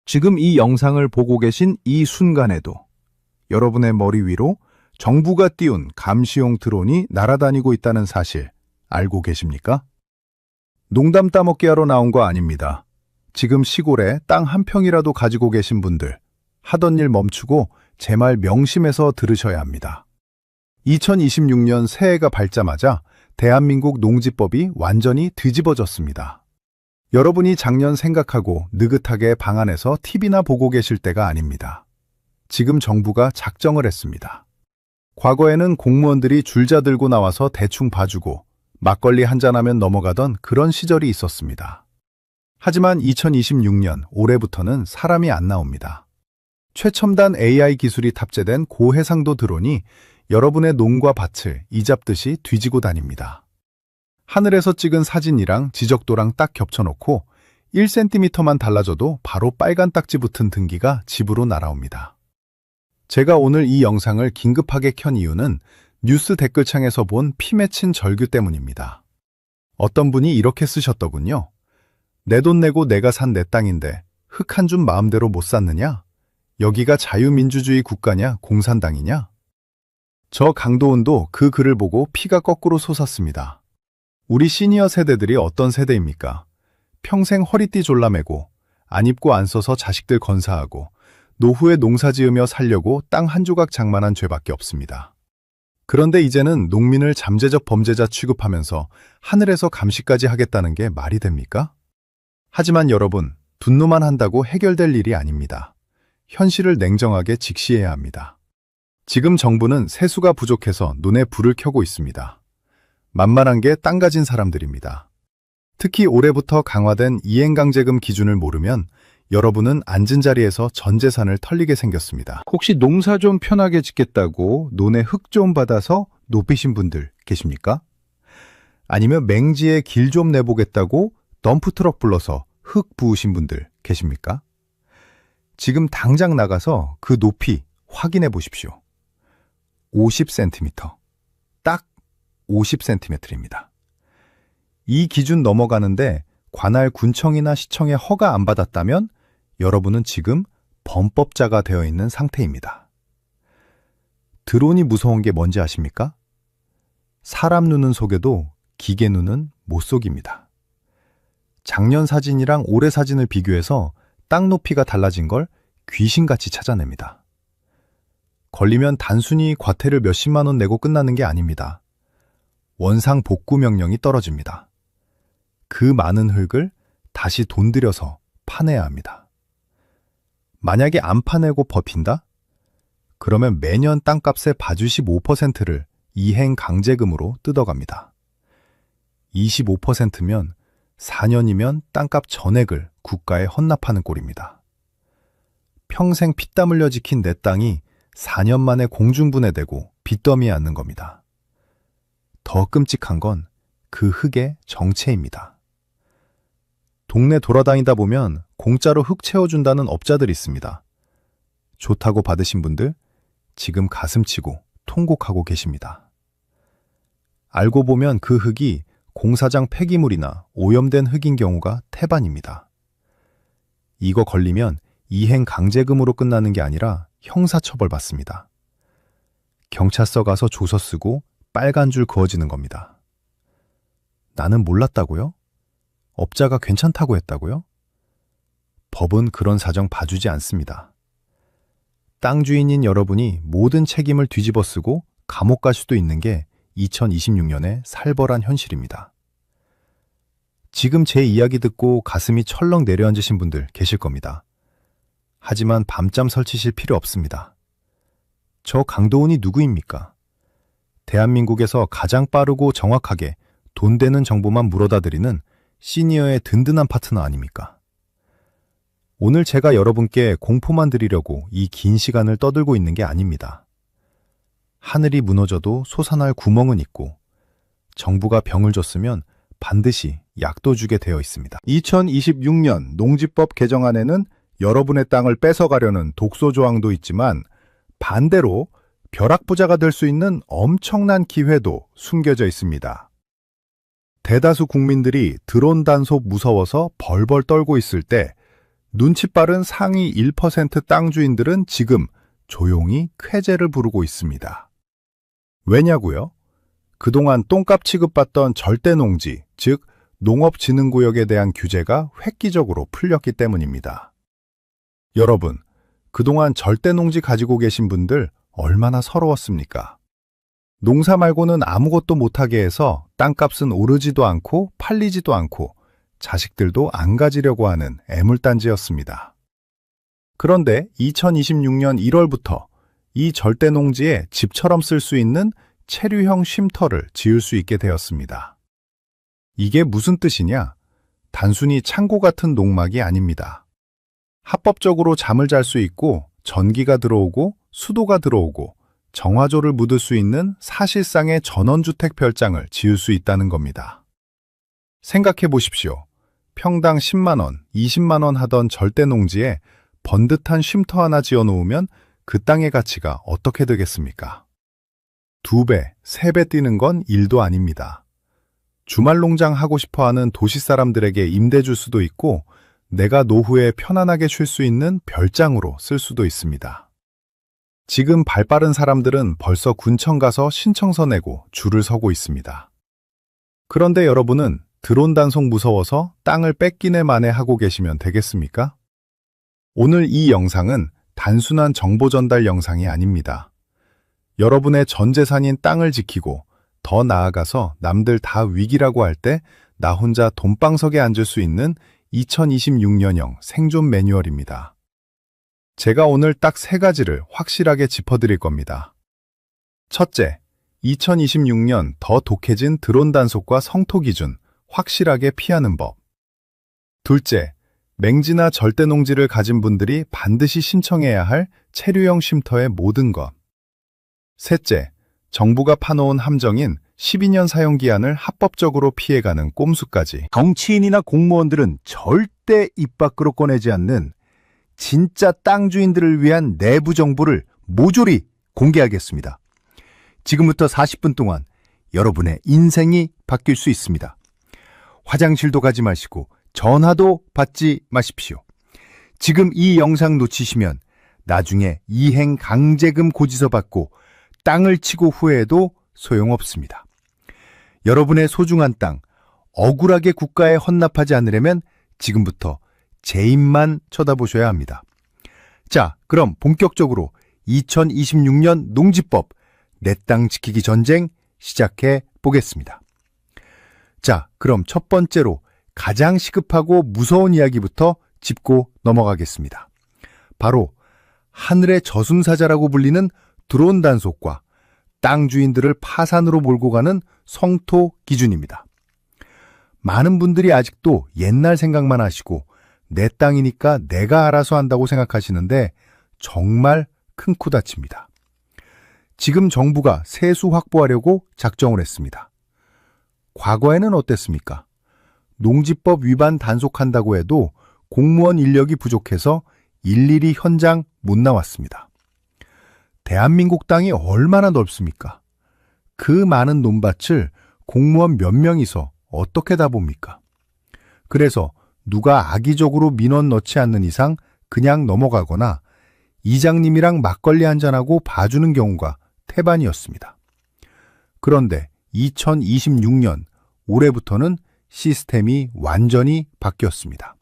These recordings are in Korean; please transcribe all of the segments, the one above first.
지금 이 영상을 보고 계신 이 순간에도 여러분의 머리 위로 정부가 띄운 감시용 드론이 날아다니고 있다는 사실 알고 계십니까? 농담 따먹기 하러 나온 거 아닙니다. 지금 시골에 땅 한 평이라도 가지고 계신 분들, 하던 일 멈추고 제 말 명심해서 들으셔야 합니다. 2026년 새해가 밝자마자 대한민국 농지법이 완전히 뒤집어졌습니다. 여러분이 작년 생각하고 느긋하게 방 안에서 TV나 보고 계실 때가 아닙니다. 지금 정부가 작정을 했습니다. 과거에는 공무원들이 줄자 들고 나와서 대충 봐주고 막걸리 한잔하면 넘어가던 그런 시절이 있었습니다. 하지만 2026년 올해부터는 사람이 안 나옵니다. 최첨단 AI 기술이 탑재된 고해상도 드론이 여러분의 농과 밭을 이잡듯이 뒤지고 다닙니다. 하늘에서 찍은 사진이랑 지적도랑 딱 겹쳐놓고 1cm만 달라져도 바로 빨간 딱지 붙은 등기가 집으로 날아옵니다. 제가 오늘 이 영상을 긴급하게 켠 이유는 뉴스 댓글창에서 본 피 맺힌 절규 때문입니다. 어떤 분이 이렇게 쓰셨더군요. 내 돈 내고 내가 산 내 땅인데 흙 한 줌 마음대로 못 샀느냐? 여기가 자유민주주의 국가냐 공산당이냐? 저 강도은도 그 글을 보고 피가 거꾸로 솟았습니다. 우리 시니어 세대들이 어떤 세대입니까? 평생 허리띠 졸라매고 안 입고 안 써서 자식들 건사하고 노후에 농사 지으며 살려고 땅 한 조각 장만한 죄밖에 없습니다. 그런데 이제는 농민을 잠재적 범죄자 취급하면서 하늘에서 감시까지 하겠다는 게 말이 됩니까? 하지만 여러분, 분노만 한다고 해결될 일이 아닙니다. 현실을 냉정하게 직시해야 합니다. 지금 정부는 세수가 부족해서 눈에 불을 켜고 있습니다. 만만한 게 땅 가진 사람들입니다. 특히 올해부터 강화된 이행강제금 기준을 모르면 여러분은 앉은 자리에서 전 재산을 털리게 생겼습니다. 혹시 농사 좀 편하게 짓겠다고 논에 흙 좀 받아서 높이신 분들 계십니까? 아니면 맹지에 길 좀 내보겠다고 덤프트럭 불러서 흙 부으신 분들 계십니까? 지금 당장 나가서 그 높이 확인해 보십시오. 50cm. 딱 50cm입니다. 이 기준 넘어가는데 관할 군청이나 시청에 허가 안 받았다면 여러분은 지금 범법자가 되어 있는 상태입니다. 드론이 무서운 게 뭔지 아십니까? 사람 눈은 속여도 기계 눈은 못 속입니다. 작년 사진이랑 올해 사진을 비교해서 땅 높이가 달라진 걸 귀신같이 찾아냅니다. 걸리면 단순히 과태료 몇십만 원 내고 끝나는 게 아닙니다. 원상 복구 명령이 떨어집니다. 그 많은 흙을 다시 돈 들여서 파내야 합니다. 만약에 안 파내고 버틴다? 그러면 매년 땅값의 봐주시 5%를 이행 강제금으로 뜯어갑니다. 25%면 4년이면 땅값 전액을 국가에 헌납하는 꼴입니다. 평생 피땀 흘려 지킨 내 땅이 4년 만에 공중분해되고 빚더미에 앉는 겁니다. 더 끔찍한 건 그 흙의 정체입니다. 동네 돌아다니다 보면 공짜로 흙 채워준다는 업자들이 있습니다. 좋다고 받으신 분들 지금 가슴치고 통곡하고 계십니다. 알고 보면 그 흙이 공사장 폐기물이나 오염된 흙인 경우가 태반입니다. 이거 걸리면 이행 강제금으로 끝나는 게 아니라 형사처벌 받습니다. 경찰서 가서 조서 쓰고 빨간 줄 그어지는 겁니다. 나는 몰랐다고요? 업자가 괜찮다고 했다고요? 법은 그런 사정 봐주지 않습니다. 땅 주인인 여러분이 모든 책임을 뒤집어 쓰고 감옥 갈 수도 있는 게 2026년의 살벌한 현실입니다. 지금 제 이야기 듣고 가슴이 철렁 내려앉으신 분들 계실 겁니다. 하지만 밤잠 설치실 필요 없습니다. 저 강도훈이 누구입니까? 대한민국에서 가장 빠르고 정확하게 돈 되는 정보만 물어다 드리는 시니어의 든든한 파트너 아닙니까? 오늘 제가 여러분께 공포만 드리려고 이 긴 시간을 떠들고 있는 게 아닙니다. 하늘이 무너져도 솟아날 구멍은 있고 정부가 병을 줬으면 반드시 약도 주게 되어 있습니다. 2026년 농지법 개정안에는 여러분의 땅을 뺏어가려는 독소 조항도 있지만 반대로 벼락부자가 될 수 있는 엄청난 기회도 숨겨져 있습니다. 대다수 국민들이 드론 단속 무서워서 벌벌 떨고 있을 때 눈치 빠른 상위 1% 땅 주인들은 지금 조용히 쾌재를 부르고 있습니다. 왜냐고요? 그동안 똥값 취급받던 절대농지, 즉 농업진흥구역에 대한 규제가 획기적으로 풀렸기 때문입니다. 여러분, 그동안 절대농지 가지고 계신 분들 얼마나 서러웠습니까? 농사 말고는 아무것도 못하게 해서 땅값은 오르지도 않고 팔리지도 않고 자식들도 안 가지려고 하는 애물단지였습니다. 그런데 2026년 1월부터 이 절대농지에 집처럼 쓸 수 있는 체류형 쉼터를 지을 수 있게 되었습니다. 이게 무슨 뜻이냐? 단순히 창고 같은 농막이 아닙니다. 합법적으로 잠을 잘 수 있고 전기가 들어오고 수도가 들어오고 정화조를 묻을 수 있는 사실상의 전원주택 별장을 지을 수 있다는 겁니다. 생각해 보십시오. 평당 10만 원, 20만 원 하던 절대농지에 번듯한 쉼터 하나 지어놓으면 그 땅의 가치가 어떻게 되겠습니까? 2배, 3배 뛰는 건 일도 아닙니다. 주말 농장 하고 싶어하는 도시 사람들에게 임대 줄 수도 있고 내가 노후에 편안하게 쉴 수 있는 별장으로 쓸 수도 있습니다. 지금 발빠른 사람들은 벌써 군청 가서 신청서 내고 줄을 서고 있습니다. 그런데 여러분은 드론 단속 무서워서 땅을 뺏기네 마네 하고 계시면 되겠습니까? 오늘 이 영상은 단순한 정보 전달 영상이 아닙니다. 여러분의 전 재산인 땅을 지키고 더 나아가서 남들 다 위기라고 할 때 나 혼자 돈방석에 앉을 수 있는 2026년형 생존 매뉴얼입니다. 제가 오늘 딱 3가지를 확실하게 짚어드릴 겁니다. 첫째, 2026년 더 독해진 드론 단속과 성토 기준 확실하게 피하는 법. 둘째, 맹지나 절대농지를 가진 분들이 반드시 신청해야 할 체류형 쉼터의 모든 것. 셋째, 정부가 파놓은 함정인 12년 사용기한을 합법적으로 피해가는 꼼수까지. 정치인이나 공무원들은 절대 입 밖으로 꺼내지 않는 진짜 땅 주인들을 위한 내부 정보를 모조리 공개하겠습니다. 지금부터 40분 동안 여러분의 인생이 바뀔 수 있습니다. 화장실도 가지 마시고 전화도 받지 마십시오. 지금 이 영상 놓치시면 나중에 이행 강제금 고지서 받고 땅을 치고 후회해도 소용없습니다. 여러분의 소중한 땅, 억울하게 국가에 헌납하지 않으려면 지금부터 제 입만 쳐다보셔야 합니다. 자, 그럼 본격적으로 2026년 농지법 내 땅 지키기 전쟁 시작해 보겠습니다. 자, 그럼 첫 번째로 가장 시급하고 무서운 이야기부터 짚고 넘어가겠습니다. 바로 하늘의 저승사자라고 불리는 드론 단속과 땅 주인들을 파산으로 몰고 가는 성토 기준입니다. 많은 분들이 아직도 옛날 생각만 하시고 내 땅이니까 내가 알아서 한다고 생각하시는데 정말 큰 코 다칩니다. 지금 정부가 세수 확보하려고 작정을 했습니다. 과거에는 어땠습니까? 농지법 위반 단속한다고 해도 공무원 인력이 부족해서 일일이 현장 못 나왔습니다. 대한민국 땅이 얼마나 넓습니까? 그 많은 논밭을 공무원 몇 명이서 어떻게 다 봅니까? 그래서 누가 악의적으로 민원 넣지 않는 이상 그냥 넘어가거나 이장님이랑 막걸리 한잔하고 봐주는 경우가 태반이었습니다. 그런데 2026년 올해부터는 시스템이 완전히 바뀌었습니다.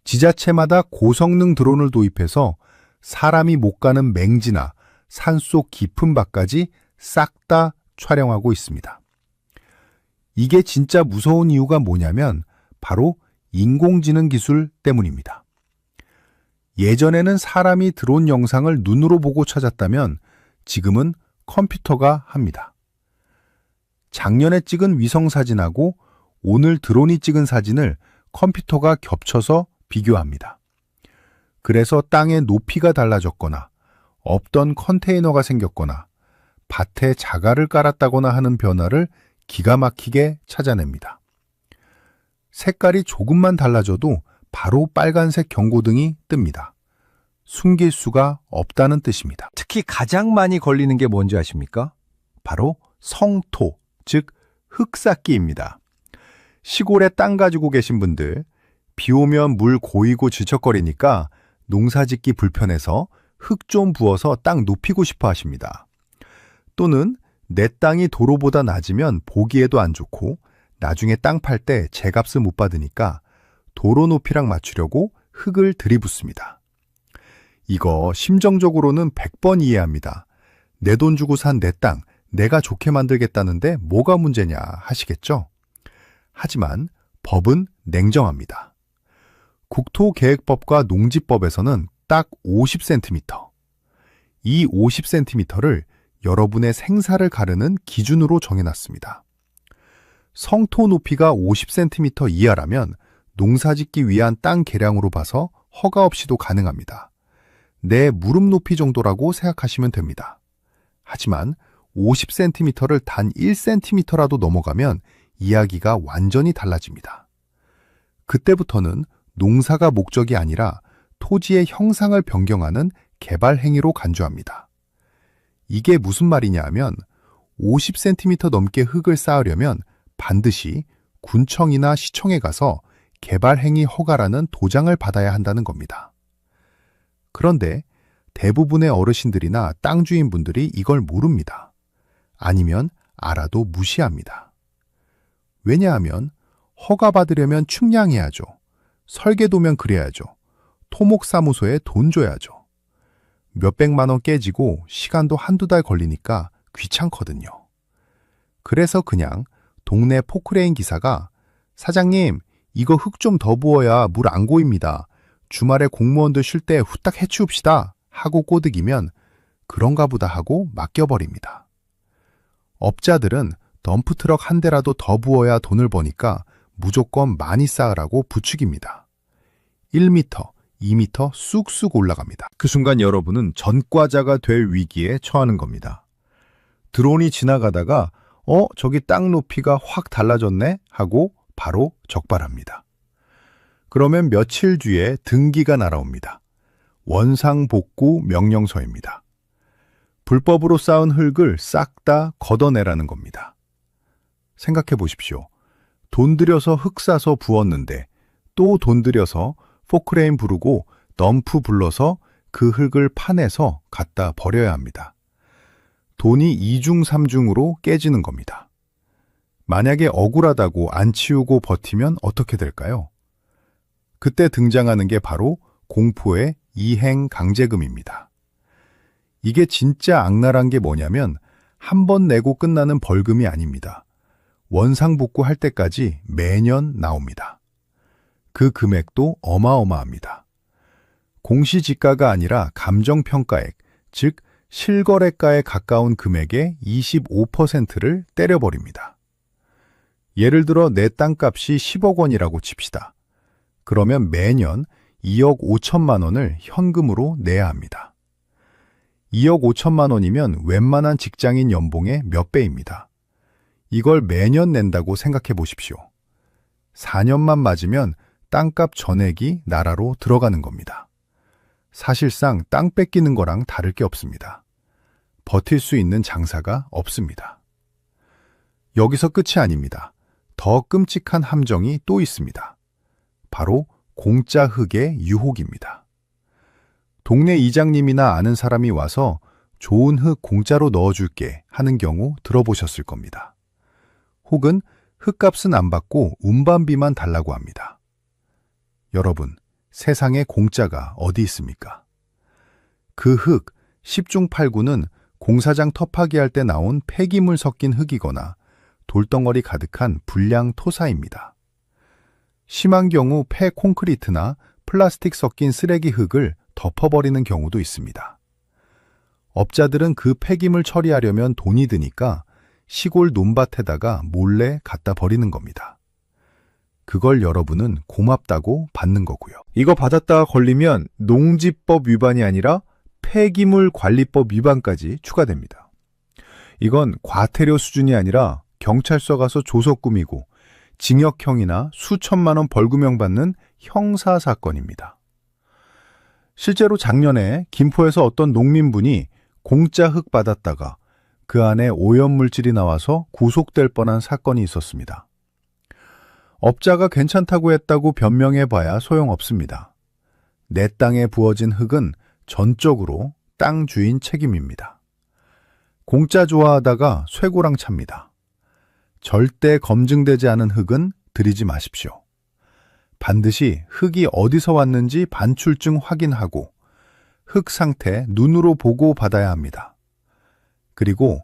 지자체마다 고성능 드론을 도입해서 사람이 못 가는 맹지나 산속 깊은 밭까지 싹 다 촬영하고 있습니다. 이게 진짜 무서운 이유가 뭐냐면 바로 인공지능 기술 때문입니다. 예전에는 사람이 드론 영상을 눈으로 보고 찾았다면 지금은 컴퓨터가 합니다. 작년에 찍은 위성사진하고 오늘 드론이 찍은 사진을 컴퓨터가 겹쳐서 비교합니다. 그래서 땅의 높이가 달라졌거나 없던 컨테이너가 생겼거나 밭에 자갈을 깔았다거나 하는 변화를 기가 막히게 찾아냅니다. 색깔이 조금만 달라져도 바로 빨간색 경고등이 뜹니다. 숨길 수가 없다는 뜻입니다. 특히 가장 많이 걸리는 게 뭔지 아십니까? 바로 성토, 즉 흙쌓기입니다. 시골에 땅 가지고 계신 분들, 비 오면 물 고이고 질척거리니까 농사짓기 불편해서 흙 좀 부어서 땅 높이고 싶어 하십니다. 또는 내 땅이 도로보다 낮으면 보기에도 안 좋고 나중에 땅 팔 때 제값을 못 받으니까 도로 높이랑 맞추려고 흙을 들이붓습니다. 이거 심정적으로는 100번 이해합니다. 내 돈 주고 산 내 땅, 내가 좋게 만들겠다는데 뭐가 문제냐 하시겠죠? 하지만 법은 냉정합니다. 국토계획법과 농지법에서는 딱 50cm. 이 50cm를 여러분의 생사를 가르는 기준으로 정해놨습니다. 성토 높이가 50cm 이하라면 농사짓기 위한 땅 계량으로 봐서 허가 없이도 가능합니다. 내 무릎 높이 정도라고 생각하시면 됩니다. 하지만 50cm를 단 1cm라도 넘어가면 이야기가 완전히 달라집니다. 그때부터는 농사가 목적이 아니라 토지의 형상을 변경하는 개발 행위로 간주합니다. 이게 무슨 말이냐 하면 50cm 넘게 흙을 쌓으려면 반드시 군청이나 시청에 가서 개발 행위 허가라는 도장을 받아야 한다는 겁니다. 그런데 대부분의 어르신들이나 땅 주인분들이 이걸 모릅니다. 아니면 알아도 무시합니다. 왜냐하면 허가 받으려면 측량해야죠. 설계도면 그려야죠. 토목사무소에 돈 줘야죠. 몇백만 원 깨지고 시간도 한두 달 걸리니까 귀찮거든요. 그래서 그냥 동네 포크레인 기사가 사장님, 이거 흙 좀 더 부어야 물 안 고입니다. 주말에 공무원들 쉴 때 후딱 해치웁시다 하고 꼬드기면 그런가 보다 하고 맡겨버립니다. 업자들은 덤프트럭 한 대라도 더 부어야 돈을 버니까 무조건 많이 쌓으라고 부추깁니다. 1m, 2m 쑥쑥 올라갑니다. 그 순간 여러분은 전과자가 될 위기에 처하는 겁니다. 드론이 지나가다가 저기 땅 높이가 확 달라졌네 하고 바로 적발합니다. 그러면 며칠 뒤에 등기가 날아옵니다. 원상복구 명령서입니다. 불법으로 쌓은 흙을 싹 다 걷어내라는 겁니다. 생각해 보십시오. 돈 들여서 흙 싸서 부었는데 또 돈 들여서 포크레인 부르고 덤프 불러서 그 흙을 파내서 갖다 버려야 합니다. 돈이 2중 3중으로 깨지는 겁니다. 만약에 억울하다고 안 치우고 버티면 어떻게 될까요? 그때 등장하는 게 바로 공포의 이행 강제금입니다. 이게 진짜 악랄한 게 뭐냐면 한 번 내고 끝나는 벌금이 아닙니다. 원상복구할 때까지 매년 나옵니다. 그 금액도 어마어마합니다. 공시지가가 아니라 감정평가액, 즉 실거래가에 가까운 금액의 25%를 때려버립니다. 예를 들어 내 땅값이 10억 원이라고 칩시다. 그러면 매년 2억 5천만 원을 현금으로 내야 합니다. 2억 5천만 원이면 웬만한 직장인 연봉의 몇 배입니다. 이걸 매년 낸다고 생각해 보십시오. 4년만 맞으면 땅값 전액이 나라로 들어가는 겁니다. 사실상 땅 뺏기는 거랑 다를 게 없습니다. 버틸 수 있는 장사가 없습니다. 여기서 끝이 아닙니다. 더 끔찍한 함정이 또 있습니다. 바로 공짜 흙의 유혹입니다. 동네 이장님이나 아는 사람이 와서 좋은 흙 공짜로 넣어줄게 하는 경우 들어보셨을 겁니다. 혹은 흙값은 안 받고 운반비만 달라고 합니다. 여러분, 세상에 공짜가 어디 있습니까? 그 흙, 10중 8구는 공사장 터파기 할 때 나온 폐기물 섞인 흙이거나 돌덩어리 가득한 불량 토사입니다. 심한 경우 폐 콘크리트나 플라스틱 섞인 쓰레기 흙을 덮어버리는 경우도 있습니다. 업자들은 그 폐기물 처리하려면 돈이 드니까 시골 논밭에다가 몰래 갖다 버리는 겁니다. 그걸 여러분은 고맙다고 받는 거고요. 이거 받았다가 걸리면 농지법 위반이 아니라 폐기물 관리법 위반까지 추가됩니다. 이건 과태료 수준이 아니라 경찰서 가서 조서 꾸미고 징역형이나 수천만 원 벌금형 받는 형사사건입니다. 실제로 작년에 김포에서 어떤 농민분이 공짜 흙 받았다가 그 안에 오염물질이 나와서 구속될 뻔한 사건이 있었습니다. 업자가 괜찮다고 했다고 변명해봐야 소용없습니다. 내 땅에 부어진 흙은 전적으로 땅 주인 책임입니다. 공짜 좋아하다가 쇠고랑 찹니다. 절대 검증되지 않은 흙은 들이지 마십시오. 반드시 흙이 어디서 왔는지 반출증 확인하고 흙 상태 눈으로 보고 받아야 합니다. 그리고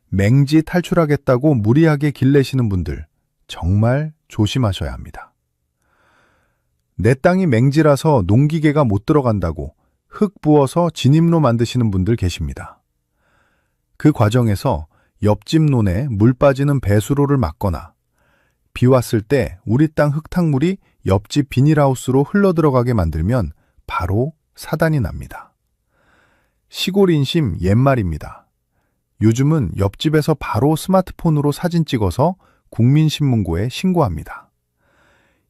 맹지 탈출하겠다고 무리하게 길내시는 분들 정말 조심하셔야 합니다. 내 땅이 맹지라서 농기계가 못 들어간다고 흙 부어서 진입로 만드시는 분들 계십니다. 그 과정에서 옆집 논에 물 빠지는 배수로를 막거나 비 왔을 때 우리 땅 흙탕물이 옆집 비닐하우스로 흘러들어가게 만들면 바로 사단이 납니다. 시골 인심 옛말입니다. 요즘은 옆집에서 바로 스마트폰으로 사진 찍어서 국민신문고에 신고합니다.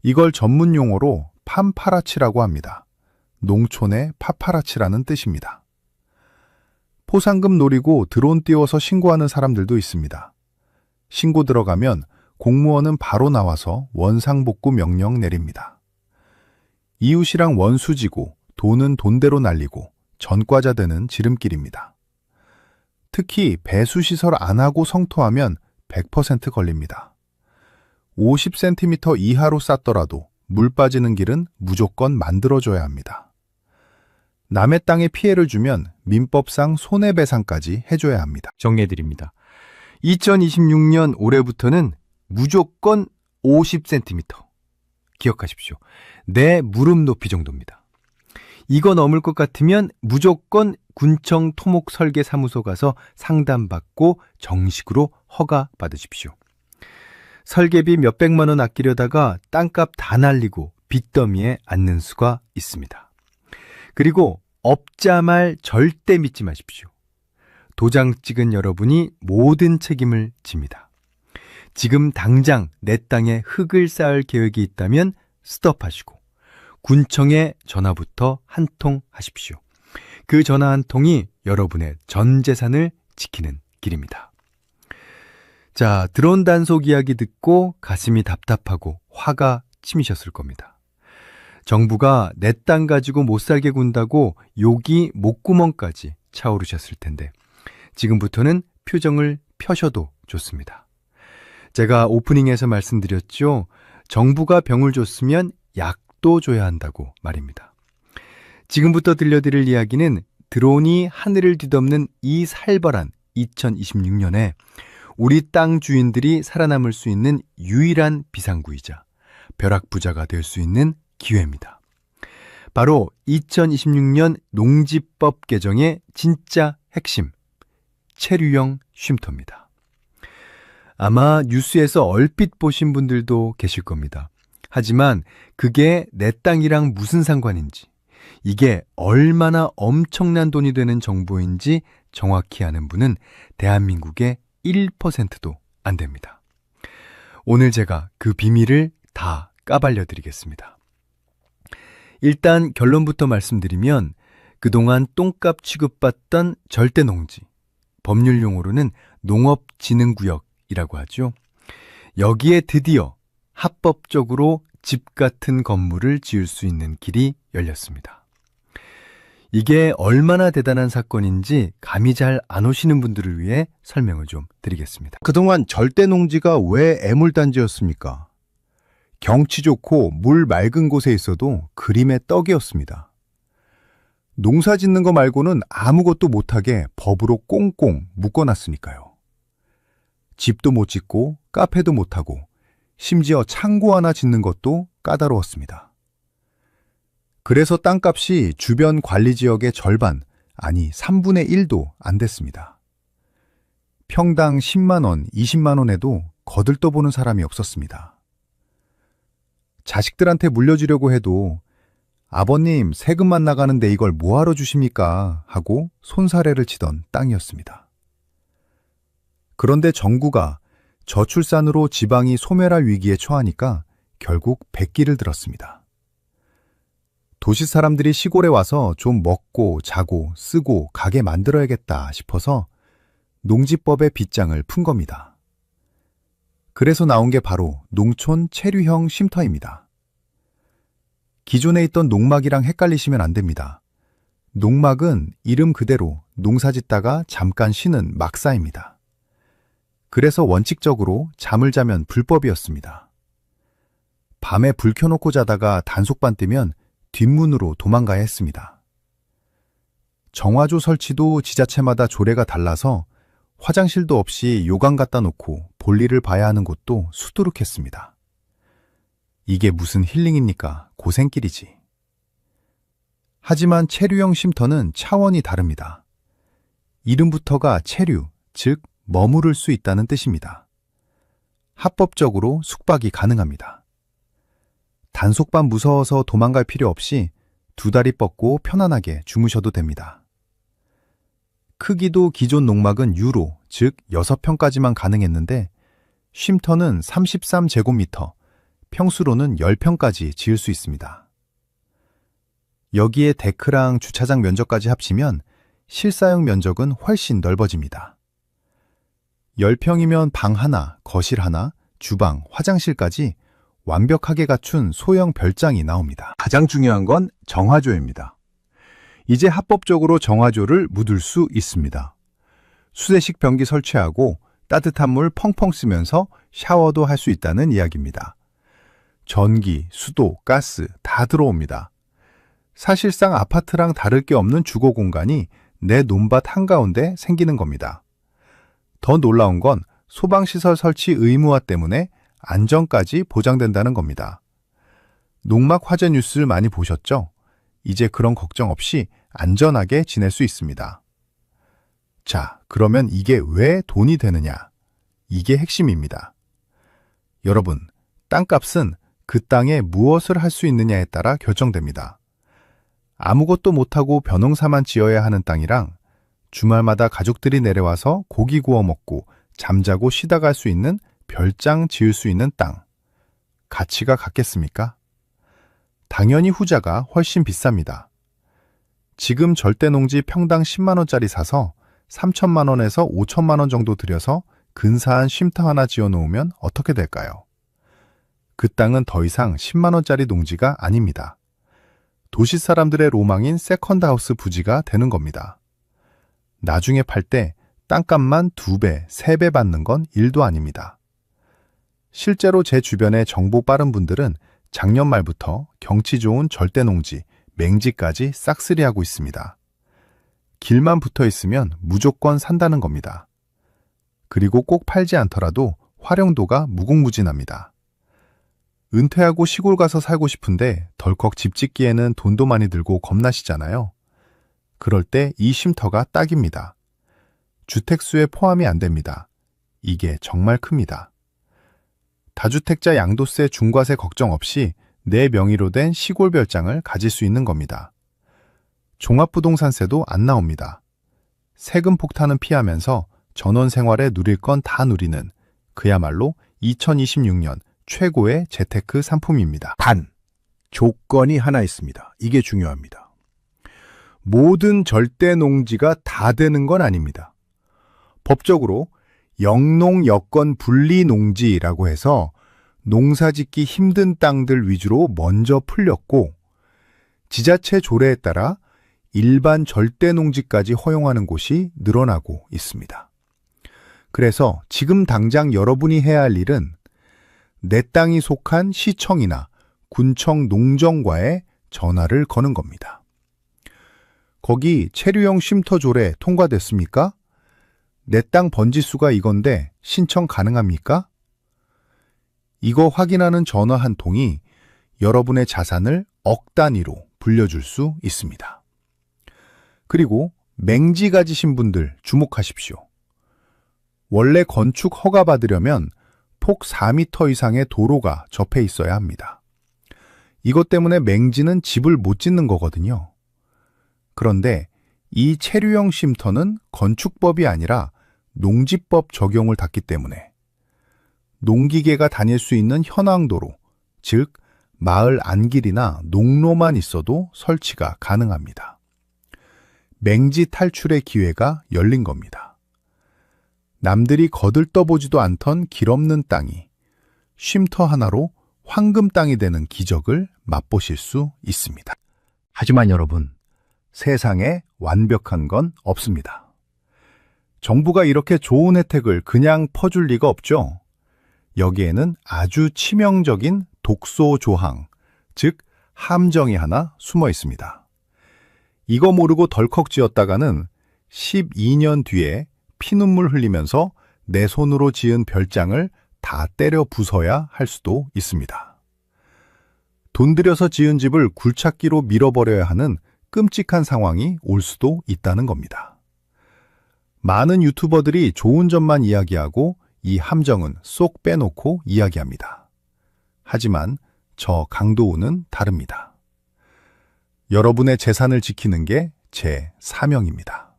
이걸 전문 용어로 팜파라치라고 합니다. 농촌의 파파라치라는 뜻입니다. 포상금 노리고 드론 띄워서 신고하는 사람들도 있습니다. 신고 들어가면 공무원은 바로 나와서 원상복구 명령 내립니다. 이웃이랑 원수지고 돈은 돈대로 날리고 전과자 되는 지름길입니다. 특히 배수시설 안 하고 성토하면 100% 걸립니다. 50cm 이하로 쌌더라도 물 빠지는 길은 무조건 만들어줘야 합니다. 남의 땅에 피해를 주면 민법상 손해배상까지 해줘야 합니다. 정리해드립니다. 2026년 올해부터는 무조건 50cm. 기억하십시오. 내 무릎 높이 정도입니다. 이거 넘을 것 같으면 무조건 군청 토목설계사무소 가서 상담받고 정식으로 허가 받으십시오. 설계비 몇백만 원 아끼려다가 땅값 다 날리고 빚더미에 앉는 수가 있습니다. 그리고 업자 말 절대 믿지 마십시오. 도장 찍은 여러분이 모든 책임을 집니다. 지금 당장 내 땅에 흙을 쌓을 계획이 있다면 스톱하시고 군청에 전화부터 한 통 하십시오. 그 전화 한 통이 여러분의 전 재산을 지키는 길입니다. 자, 드론 단속 이야기 듣고 가슴이 답답하고 화가 치미셨을 겁니다. 정부가 내 땅 가지고 못 살게 군다고 욕이 목구멍까지 차오르셨을 텐데 지금부터는 표정을 펴셔도 좋습니다. 제가 오프닝에서 말씀드렸죠. 정부가 병을 줬으면 약도 줘야 한다고 말입니다. 지금부터 들려드릴 이야기는 드론이 하늘을 뒤덮는 이 살벌한 2026년에 우리 땅 주인들이 살아남을 수 있는 유일한 비상구이자 벼락부자가 될 수 있는 기회입니다. 바로 2026년 농지법 개정의 진짜 핵심, 체류형 쉼터입니다. 아마 뉴스에서 얼핏 보신 분들도 계실 겁니다. 하지만 그게 내 땅이랑 무슨 상관인지, 이게 얼마나 엄청난 돈이 되는 정보인지 정확히 아는 분은 대한민국의 1%도 안 됩니다. 오늘 제가 그 비밀을 다 까발려 드리겠습니다. 일단 결론부터 말씀드리면 그동안 똥값 취급받던 절대농지, 법률 용어로는 농업진흥구역이라고 하죠. 여기에 드디어 합법적으로 집 같은 건물을 지을 수 있는 길이 열렸습니다. 이게 얼마나 대단한 사건인지 감이 잘 안 오시는 분들을 위해 설명을 좀 드리겠습니다. 그동안 절대농지가 왜 애물단지였습니까? 경치 좋고 물 맑은 곳에 있어도 그림의 떡이었습니다. 농사 짓는 거 말고는 아무것도 못하게 법으로 꽁꽁 묶어놨으니까요. 집도 못 짓고 카페도 못하고 심지어 창고 하나 짓는 것도 까다로웠습니다. 그래서 땅값이 주변 관리지역의 절반, 아니 3분의 1도 안 됐습니다. 평당 10만 원, 20만 원에도 거들떠보는 사람이 없었습니다. 자식들한테 물려주려고 해도 아버님 세금만 나가는데 이걸 뭐하러 주십니까? 하고 손사래를 치던 땅이었습니다. 그런데 정부가 저출산으로 지방이 소멸할 위기에 처하니까 결국 백기를 들었습니다. 도시 사람들이 시골에 와서 좀 먹고 자고 쓰고 가게 만들어야겠다 싶어서 농지법의 빗장을 푼 겁니다. 그래서 나온 게 바로 농촌 체류형 쉼터입니다. 기존에 있던 농막이랑 헷갈리시면 안 됩니다. 농막은 이름 그대로 농사짓다가 잠깐 쉬는 막사입니다. 그래서 원칙적으로 잠을 자면 불법이었습니다. 밤에 불 켜놓고 자다가 단속반 뜨면 뒷문으로 도망가야 했습니다. 정화조 설치도 지자체마다 조례가 달라서 화장실도 없이 요강 갖다 놓고 볼일을 봐야 하는 곳도 수두룩했습니다. 이게 무슨 힐링입니까? 고생길이지. 하지만 체류형 쉼터는 차원이 다릅니다. 이름부터가 체류, 즉 머무를 수 있다는 뜻입니다. 합법적으로 숙박이 가능합니다. 단속반 무서워서 도망갈 필요 없이 두 다리 뻗고 편안하게 주무셔도 됩니다. 크기도 기존 농막은 유로, 즉 6평까지만 가능했는데 쉼터는 33제곱미터, 평수로는 10평까지 지을 수 있습니다. 여기에 데크랑 주차장 면적까지 합치면 실사용 면적은 훨씬 넓어집니다. 10평이면 방 하나, 거실 하나, 주방, 화장실까지 완벽하게 갖춘 소형 별장이 나옵니다. 가장 중요한 건 정화조입니다. 이제 합법적으로 정화조를 묻을 수 있습니다. 수세식 변기 설치하고 따뜻한 물 펑펑 쓰면서 샤워도 할 수 있다는 이야기입니다. 전기, 수도, 가스 다 들어옵니다. 사실상 아파트랑 다를 게 없는 주거 공간이 내 논밭 한가운데 생기는 겁니다. 더 놀라운 건 소방시설 설치 의무화 때문에 안전까지 보장된다는 겁니다. 농막 화재 뉴스를 많이 보셨죠? 이제 그런 걱정 없이 안전하게 지낼 수 있습니다. 자, 그러면 이게 왜 돈이 되느냐? 이게 핵심입니다. 여러분, 땅값은 그 땅에 무엇을 할 수 있느냐에 따라 결정됩니다. 아무것도 못하고 벼농사만 지어야 하는 땅이랑 주말마다 가족들이 내려와서 고기 구워 먹고 잠자고 쉬다 갈 수 있는 별장 지을 수 있는 땅. 가치가 같겠습니까? 당연히 후자가 훨씬 비쌉니다. 지금 절대농지 평당 10만 원짜리 사서 3천만 원에서 5천만 원 정도 들여서 근사한 쉼터 하나 지어놓으면 어떻게 될까요? 그 땅은 더 이상 10만 원짜리 농지가 아닙니다. 도시 사람들의 로망인 세컨드하우스 부지가 되는 겁니다. 나중에 팔 때 땅값만 2배, 3배 받는 건 일도 아닙니다. 실제로 제 주변에 정보 빠른 분들은 작년 말부터 경치 좋은 절대농지, 맹지까지 싹쓸이하고 있습니다. 길만 붙어 있으면 무조건 산다는 겁니다. 그리고 꼭 팔지 않더라도 활용도가 무궁무진합니다. 은퇴하고 시골 가서 살고 싶은데 덜컥 집 짓기에는 돈도 많이 들고 겁나시잖아요. 그럴 때 이 쉼터가 딱입니다. 주택수에 포함이 안 됩니다. 이게 정말 큽니다. 다주택자 양도세, 중과세 걱정 없이 내 명의로 된 시골 별장을 가질 수 있는 겁니다. 종합부동산세도 안 나옵니다. 세금 폭탄은 피하면서 전원 생활에 누릴 건 다 누리는 그야말로 2026년 최고의 재테크 상품입니다. 단, 조건이 하나 있습니다. 이게 중요합니다. 모든 절대농지가 다 되는 건 아닙니다. 법적으로 영농 여건 분리 농지라고 해서 농사짓기 힘든 땅들 위주로 먼저 풀렸고 지자체 조례에 따라 일반 절대농지까지 허용하는 곳이 늘어나고 있습니다. 그래서 지금 당장 여러분이 해야 할 일은 내 땅이 속한 시청이나 군청 농정과에 전화를 거는 겁니다. 거기 체류형 쉼터 조례 통과됐습니까? 내 땅 번지수가 이건데 신청 가능합니까? 이거 확인하는 전화 한 통이 여러분의 자산을 억 단위로 불려줄 수 있습니다. 그리고 맹지 가지신 분들 주목하십시오. 원래 건축 허가 받으려면 폭 4m 이상의 도로가 접해 있어야 합니다. 이것 때문에 맹지는 집을 못 짓는 거거든요. 그런데 이 체류형 쉼터는 건축법이 아니라 농지법 적용을 닫기 때문에 농기계가 다닐 수 있는 현황도로, 즉 마을 안길이나 농로만 있어도 설치가 가능합니다. 맹지 탈출의 기회가 열린 겁니다. 남들이 거들떠보지도 않던 길 없는 땅이 쉼터 하나로 황금 땅이 되는 기적을 맛보실 수 있습니다. 하지만 여러분, 세상에 완벽한 건 없습니다. 정부가 이렇게 좋은 혜택을 그냥 퍼줄 리가 없죠. 여기에는 아주 치명적인 독소 조항, 즉 함정이 하나 숨어 있습니다. 이거 모르고 덜컥 지었다가는 12년 뒤에 피눈물 흘리면서 내 손으로 지은 별장을 다 때려 부숴야 할 수도 있습니다. 돈 들여서 지은 집을 굴착기로 밀어버려야 하는 끔찍한 상황이 올 수도 있다는 겁니다. 많은 유튜버들이 좋은 점만 이야기하고 이 함정은 쏙 빼놓고 이야기합니다. 하지만 저 강도우는 다릅니다. 여러분의 재산을 지키는 게 제 사명입니다.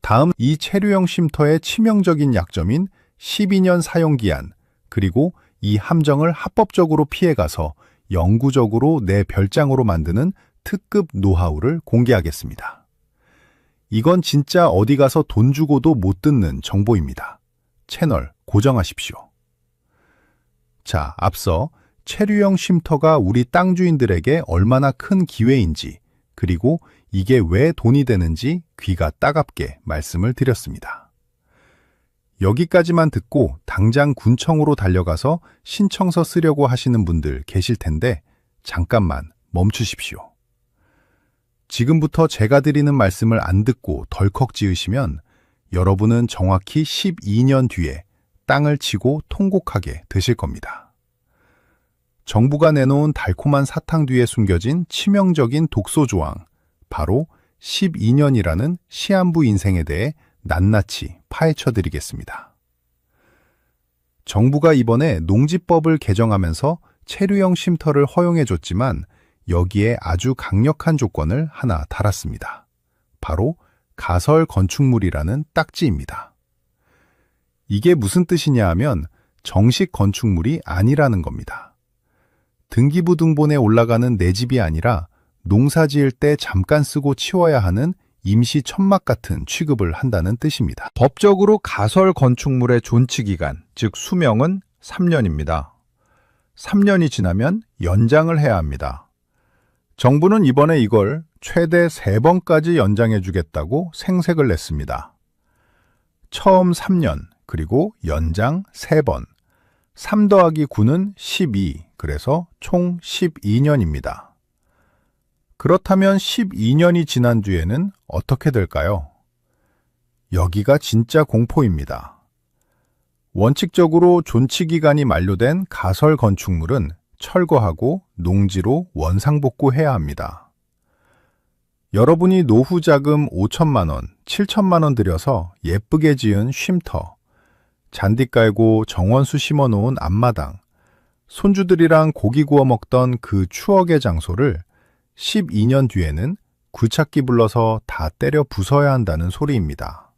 다음 이 체류형 쉼터의 치명적인 약점인 12년 사용기한, 그리고 이 함정을 합법적으로 피해가서 영구적으로 내 별장으로 만드는 특급 노하우를 공개하겠습니다. 이건 진짜 어디 가서 돈 주고도 못 듣는 정보입니다. 채널 고정하십시오. 자, 앞서 체류형 쉼터가 우리 땅 주인들에게 얼마나 큰 기회인지, 그리고 이게 왜 돈이 되는지 귀가 따갑게 말씀을 드렸습니다. 여기까지만 듣고 당장 군청으로 달려가서 신청서 쓰려고 하시는 분들 계실 텐데 잠깐만 멈추십시오. 지금부터 제가 드리는 말씀을 안 듣고 덜컥 지으시면 여러분은 정확히 12년 뒤에 땅을 치고 통곡하게 되실 겁니다. 정부가 내놓은 달콤한 사탕 뒤에 숨겨진 치명적인 독소 조항, 바로 12년이라는 시한부 인생에 대해 낱낱이 파헤쳐 드리겠습니다. 정부가 이번에 농지법을 개정하면서 체류형 쉼터를 허용해 줬지만 여기에 아주 강력한 조건을 하나 달았습니다. 바로 가설 건축물이라는 딱지입니다. 이게 무슨 뜻이냐 하면 정식 건축물이 아니라는 겁니다. 등기부 등본에 올라가는 내 집이 아니라 농사 지을 때 잠깐 쓰고 치워야 하는 임시 천막 같은 취급을 한다는 뜻입니다. 법적으로 가설 건축물의 존치 기간, 즉 수명은 3년입니다. 3년이 지나면 연장을 해야 합니다. 정부는 이번에 이걸 최대 3번까지 연장해 주겠다고 생색을 냈습니다. 처음 3년, 그리고 연장 3번. 3 더하기 9는 12, 그래서 총 12년입니다. 그렇다면 12년이 지난 뒤에는 어떻게 될까요? 여기가 진짜 공포입니다. 원칙적으로 존치기간이 만료된 가설 건축물은 철거하고 농지로 원상복구해야 합니다. 여러분이 노후 자금 5천만 원, 7천만 원 들여서 예쁘게 지은 쉼터, 잔디 깔고 정원수 심어놓은 앞마당, 손주들이랑 고기 구워 먹던 그 추억의 장소를 12년 뒤에는 굴착기 불러서 다 때려 부숴야 한다는 소리입니다.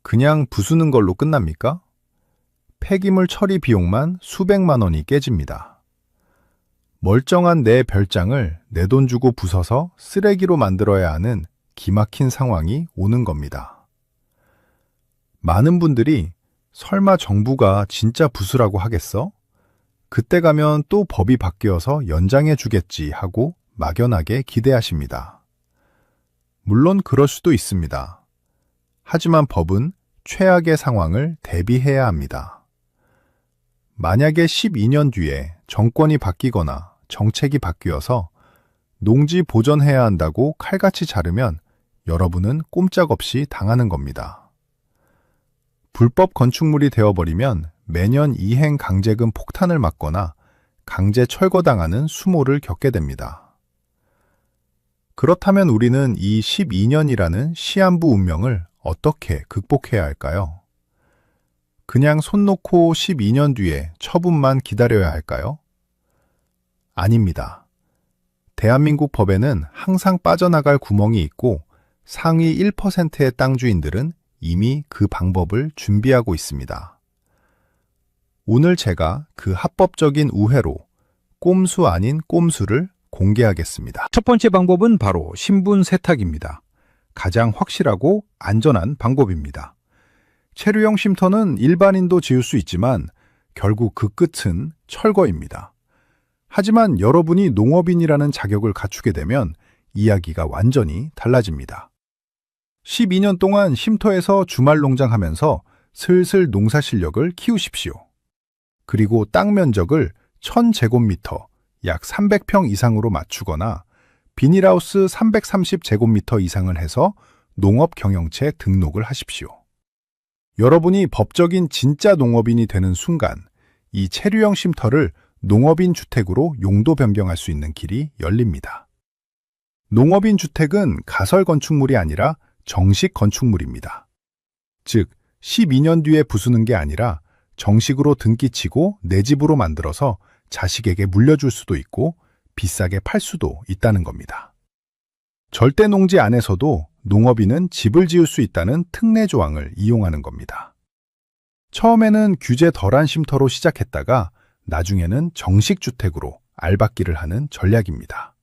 그냥 부수는 걸로 끝납니까? 폐기물 처리 비용만 수백만 원이 깨집니다. 멀쩡한 내 별장을 내 돈 주고 부숴서 쓰레기로 만들어야 하는 기막힌 상황이 오는 겁니다. 많은 분들이 설마 정부가 진짜 부수라고 하겠어? 그때 가면 또 법이 바뀌어서 연장해 주겠지 하고 막연하게 기대하십니다. 물론 그럴 수도 있습니다. 하지만 법은 최악의 상황을 대비해야 합니다. 만약에 12년 뒤에 정권이 바뀌거나 정책이 바뀌어서 농지 보전해야 한다고 칼같이 자르면 여러분은 꼼짝없이 당하는 겁니다. 불법 건축물이 되어버리면 매년 이행 강제금 폭탄을 맞거나 강제 철거당하는 수모를 겪게 됩니다. 그렇다면 우리는 이 12년이라는 시한부 운명을 어떻게 극복해야 할까요? 그냥 손 놓고 12년 뒤에 처분만 기다려야 할까요? 아닙니다. 대한민국 법에는 항상 빠져나갈 구멍이 있고 상위 1%의 땅 주인들은 이미 그 방법을 준비하고 있습니다. 오늘 제가 그 합법적인 우회로 꼼수 아닌 꼼수를 공개하겠습니다. 첫 번째 방법은 바로 신분 세탁입니다. 가장 확실하고 안전한 방법입니다. 체류형 쉼터는 일반인도 지을 수 있지만 결국 그 끝은 철거입니다. 하지만 여러분이 농업인이라는 자격을 갖추게 되면 이야기가 완전히 달라집니다. 12년 동안 쉼터에서 주말 농장하면서 슬슬 농사 실력을 키우십시오. 그리고 땅 면적을 1000제곱미터, 약 300평 이상으로 맞추거나 비닐하우스 330제곱미터 이상을 해서 농업 경영체 등록을 하십시오. 여러분이 법적인 진짜 농업인이 되는 순간 이 체류형 쉼터를 농업인 주택으로 용도 변경할 수 있는 길이 열립니다. 농업인 주택은 가설 건축물이 아니라 정식 건축물입니다. 즉, 12년 뒤에 부수는 게 아니라 정식으로 등기치고 내 집으로 만들어서 자식에게 물려줄 수도 있고 비싸게 팔 수도 있다는 겁니다. 절대 농지 안에서도 농업인은 집을 지을 수 있다는 특례 조항을 이용하는 겁니다. 처음에는 규제 덜한 쉼터로 시작했다가 나중에는 정식 주택으로 알박기를 하는 전략입니다.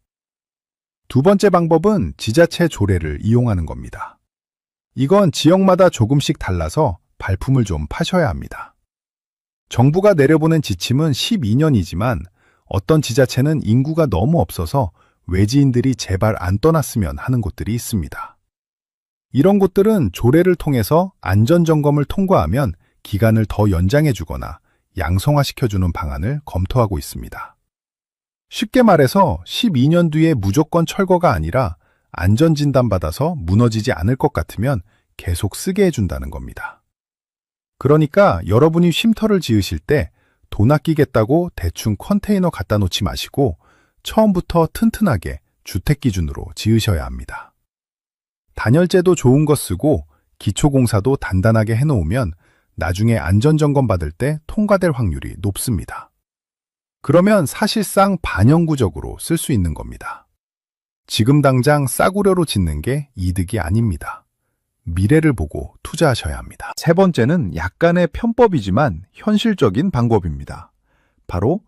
두 번째 방법은 지자체 조례를 이용하는 겁니다. 이건 지역마다 조금씩 달라서 발품을 좀 파셔야 합니다. 정부가 내려보낸 지침은 12년이지만 어떤 지자체는 인구가 너무 없어서 외지인들이 제발 안 떠났으면 하는 곳들이 있습니다. 이런 곳들은 조례를 통해서 안전점검을 통과하면 기간을 더 연장해주거나 양성화시켜주는 방안을 검토하고 있습니다. 쉽게 말해서 12년 뒤에 무조건 철거가 아니라 안전진단 받아서 무너지지 않을 것 같으면 계속 쓰게 해준다는 겁니다. 그러니까 여러분이 쉼터를 지으실 때 돈 아끼겠다고 대충 컨테이너 갖다 놓지 마시고 처음부터 튼튼하게 주택 기준으로 지으셔야 합니다. 단열재도 좋은 거 쓰고 기초공사도 단단하게 해놓으면 나중에 안전점검 받을 때 통과될 확률이 높습니다. 그러면 사실상 반영구적으로 쓸 수 있는 겁니다. 지금 당장 싸구려로 짓는 게 이득이 아닙니다. 미래를 보고 투자하셔야 합니다. 세 번째는 약간의 편법이지만 현실적인 방법입니다. 바로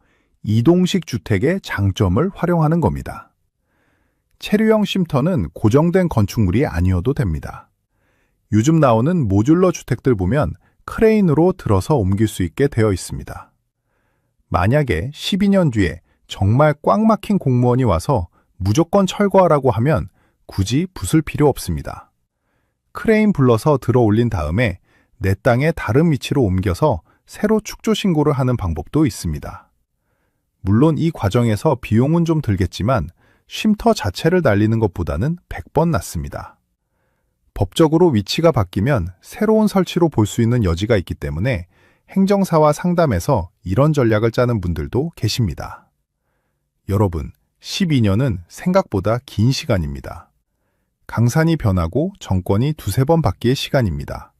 이동식 주택의 장점을 활용하는 겁니다. 체류형 쉼터는 고정된 건축물이 아니어도 됩니다. 요즘 나오는 모듈러 주택들 보면 크레인으로 들어서 옮길 수 있게 되어 있습니다. 만약에 12년 뒤에 정말 꽉 막힌 공무원이 와서 무조건 철거하라고 하면 굳이 부술 필요 없습니다. 크레인 불러서 들어 올린 다음에 내 땅의 다른 위치로 옮겨서 새로 축조 신고를 하는 방법도 있습니다. 물론 이 과정에서 비용은 좀 들겠지만 쉼터 자체를 날리는 것보다는 100번 낫습니다. 법적으로 위치가 바뀌면 새로운 설치로 볼 수 있는 여지가 있기 때문에 행정사와 상담해서 이런 전략을 짜는 분들도 계십니다. 여러분, 12년은 생각보다 긴 시간입니다. 강산이 변하고 정권이 두세 번 바뀌의 시간입니다.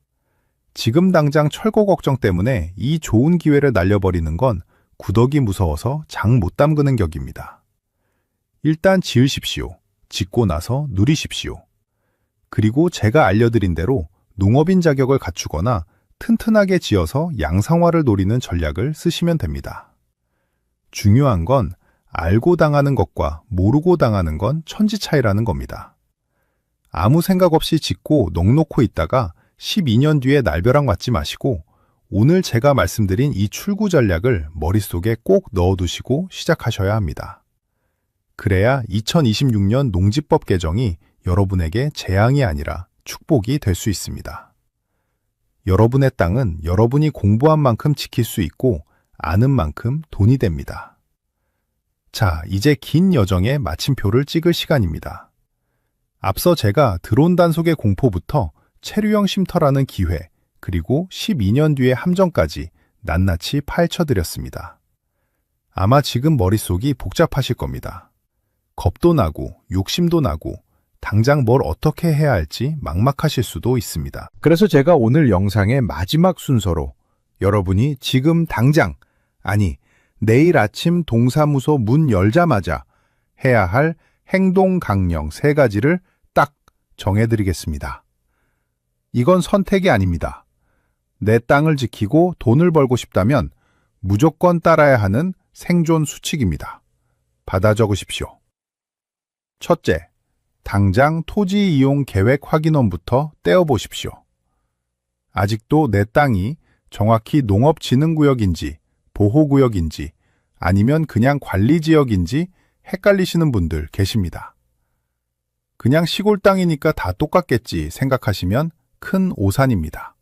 지금 당장 철거 걱정 때문에 이 좋은 기회를 날려버리는 건 구더기 무서워서 장 못 담그는 격입니다. 일단 지으십시오. 짓고 나서 누리십시오. 그리고 제가 알려드린 대로 농업인 자격을 갖추거나 튼튼하게 지어서 양상화를 노리는 전략을 쓰시면 됩니다. 중요한 건 알고 당하는 것과 모르고 당하는 건 천지 차이라는 겁니다. 아무 생각 없이 짓고 넋놓고 있다가 12년 뒤에 날벼락 맞지 마시고 오늘 제가 말씀드린 이 출구 전략을 머릿속에 꼭 넣어두시고 시작하셔야 합니다. 그래야 2026년 농지법 개정이 여러분에게 재앙이 아니라 축복이 될 수 있습니다. 여러분의 땅은 여러분이 공부한 만큼 지킬 수 있고 아는 만큼 돈이 됩니다. 자, 이제 긴 여정의 마침표를 찍을 시간입니다. 앞서 제가 드론 단속의 공포부터 체류형 쉼터라는 기회, 그리고 12년 뒤의 함정까지 낱낱이 파헤쳐드렸습니다. 아마 지금 머릿속이 복잡하실 겁니다. 겁도 나고 욕심도 나고 당장 뭘 어떻게 해야 할지 막막하실 수도 있습니다. 그래서 제가 오늘 영상의 마지막 순서로 여러분이 지금 당장, 아니 내일 아침 동사무소 문 열자마자 해야 할 행동 강령 3가지를 딱 정해드리겠습니다. 이건 선택이 아닙니다. 내 땅을 지키고 돈을 벌고 싶다면 무조건 따라야 하는 생존 수칙입니다. 받아 적으십시오. 첫째, 당장 토지 이용 계획 확인원부터 떼어보십시오. 아직도 내 땅이 정확히 농업진흥구역인지 보호구역인지 아니면 그냥 관리지역인지 헷갈리시는 분들 계십니다. 그냥 시골 땅이니까 다 똑같겠지 생각하시면 큰 오산입니다.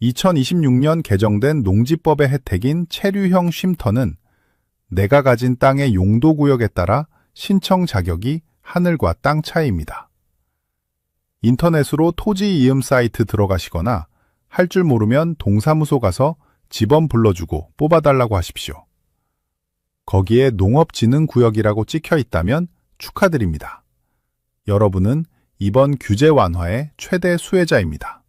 2026년 개정된 농지법의 혜택인 체류형 쉼터는 내가 가진 땅의 용도구역에 따라 신청 자격이 하늘과 땅 차이입니다. 인터넷으로 토지 이음 사이트 들어가시거나 할 줄 모르면 동사무소 가서 집원 불러주고 뽑아달라고 하십시오. 거기에 농업진흥구역이라고 찍혀 있다면 축하드립니다. 여러분은 이번 규제 완화의 최대 수혜자입니다.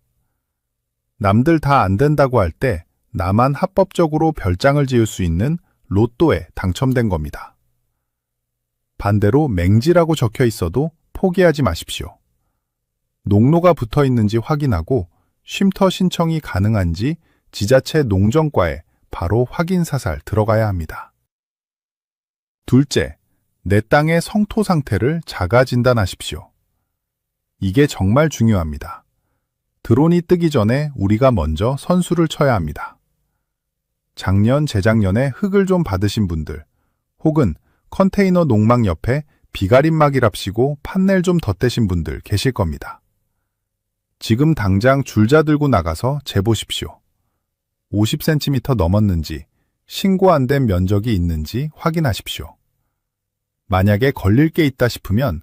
남들 다 안 된다고 할 때 나만 합법적으로 별장을 지을 수 있는 로또에 당첨된 겁니다. 반대로 맹지라고 적혀 있어도 포기하지 마십시오. 농로가 붙어 있는지 확인하고 쉼터 신청이 가능한지 지자체 농정과에 바로 확인 사살 들어가야 합니다. 둘째, 내 땅의 성토 상태를 자가 진단하십시오. 이게 정말 중요합니다. 드론이 뜨기 전에 우리가 먼저 선수를 쳐야 합니다. 작년, 재작년에 흙을 좀 받으신 분들, 혹은 컨테이너 농막 옆에 비가림막이랍시고 판넬 좀 덧대신 분들 계실 겁니다. 지금 당장 줄자 들고 나가서 재보십시오. 50cm 넘었는지, 신고 안 된 면적이 있는지 확인하십시오. 만약에 걸릴 게 있다 싶으면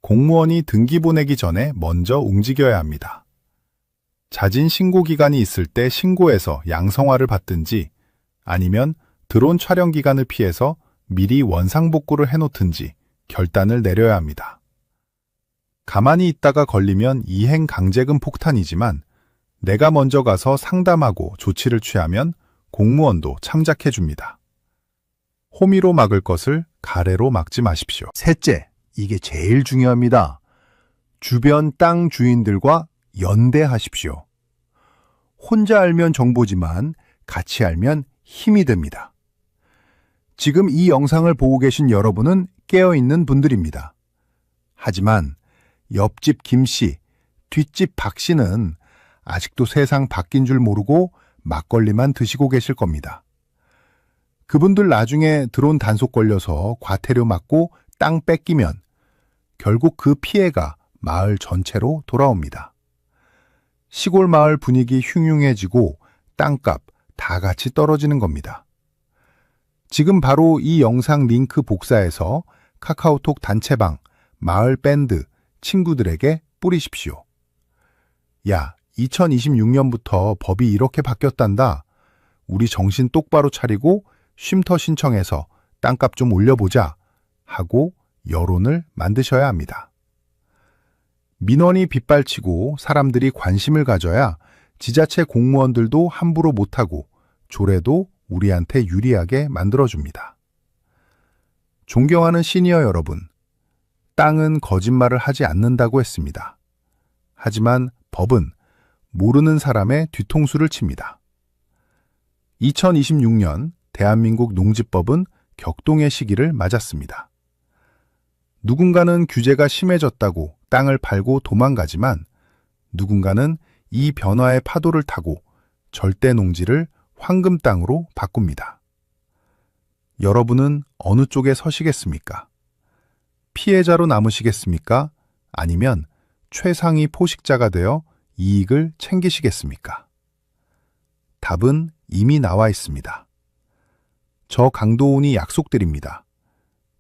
공무원이 등기 보내기 전에 먼저 움직여야 합니다. 자진 신고 기간이 있을 때 신고해서 양성화를 받든지 아니면 드론 촬영 기간을 피해서 미리 원상복구를 해놓든지 결단을 내려야 합니다. 가만히 있다가 걸리면 이행 강제금 폭탄이지만 내가 먼저 가서 상담하고 조치를 취하면 공무원도 참작해 줍니다. 호미로 막을 것을 가래로 막지 마십시오. 셋째, 이게 제일 중요합니다. 주변 땅 주인들과 연대하십시오. 혼자 알면 정보지만 같이 알면 힘이 됩니다. 지금 이 영상을 보고 계신 여러분은 깨어있는 분들입니다. 하지만 옆집 김씨, 뒷집 박씨는 아직도 세상 바뀐 줄 모르고 막걸리만 드시고 계실 겁니다. 그분들 나중에 드론 단속 걸려서 과태료 맞고 땅 뺏기면 결국 그 피해가 마을 전체로 돌아옵니다. 시골 마을 분위기 흉흉해지고 땅값 다 같이 떨어지는 겁니다. 지금 바로 이 영상 링크 복사해서 카카오톡 단체방, 마을 밴드, 친구들에게 뿌리십시오. 야, 2026년부터 법이 이렇게 바뀌었단다. 우리 정신 똑바로 차리고 쉼터 신청해서 땅값 좀 올려보자 하고 여론을 만드셔야 합니다. 민원이 빗발치고 사람들이 관심을 가져야 지자체 공무원들도 함부로 못하고 조례도 우리한테 유리하게 만들어줍니다. 존경하는 시니어 여러분, 땅은 거짓말을 하지 않는다고 했습니다. 하지만 법은 모르는 사람의 뒤통수를 칩니다. 2026년 대한민국 농지법은 격동의 시기를 맞았습니다. 누군가는 규제가 심해졌다고 땅을 팔고 도망가지만 누군가는 이 변화의 파도를 타고 절대 농지를 황금 땅으로 바꿉니다. 여러분은 어느 쪽에 서시겠습니까? 피해자로 남으시겠습니까? 아니면 최상위 포식자가 되어 이익을 챙기시겠습니까? 답은 이미 나와 있습니다. 저 강도훈이 약속드립니다.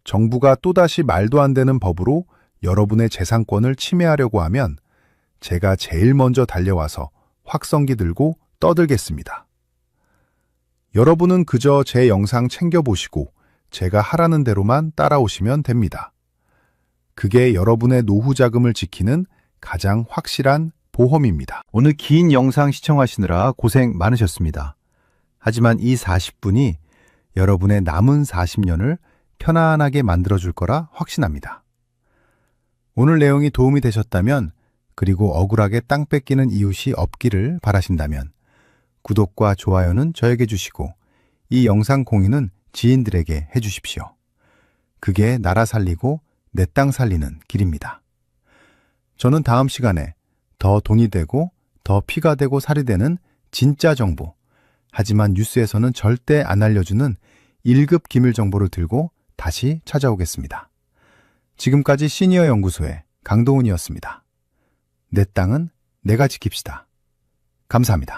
정부가 또다시 말도 안 되는 법으로 여러분의 재산권을 침해하려고 하면 제가 제일 먼저 달려와서 확성기 들고 떠들겠습니다. 여러분은 그저 제 영상 챙겨보시고 제가 하라는 대로만 따라오시면 됩니다. 그게 여러분의 노후 자금을 지키는 가장 확실한 보험입니다. 오늘 긴 영상 시청하시느라 고생 많으셨습니다. 하지만 이 40분이 여러분의 남은 40년을 편안하게 만들어줄 거라 확신합니다. 오늘 내용이 도움이 되셨다면, 그리고 억울하게 땅 뺏기는 이웃이 없기를 바라신다면 구독과 좋아요는 저에게 주시고 이 영상 공유는 지인들에게 해주십시오. 그게 나라 살리고 내 땅 살리는 길입니다. 저는 다음 시간에 더 돈이 되고 더 피가 되고 살이 되는 진짜 정보, 하지만 뉴스에서는 절대 안 알려주는 1급 기밀 정보를 들고 다시 찾아오겠습니다. 지금까지 시니어 연구소의 강동훈이었습니다. 내 땅은 내가 지킵시다. 감사합니다.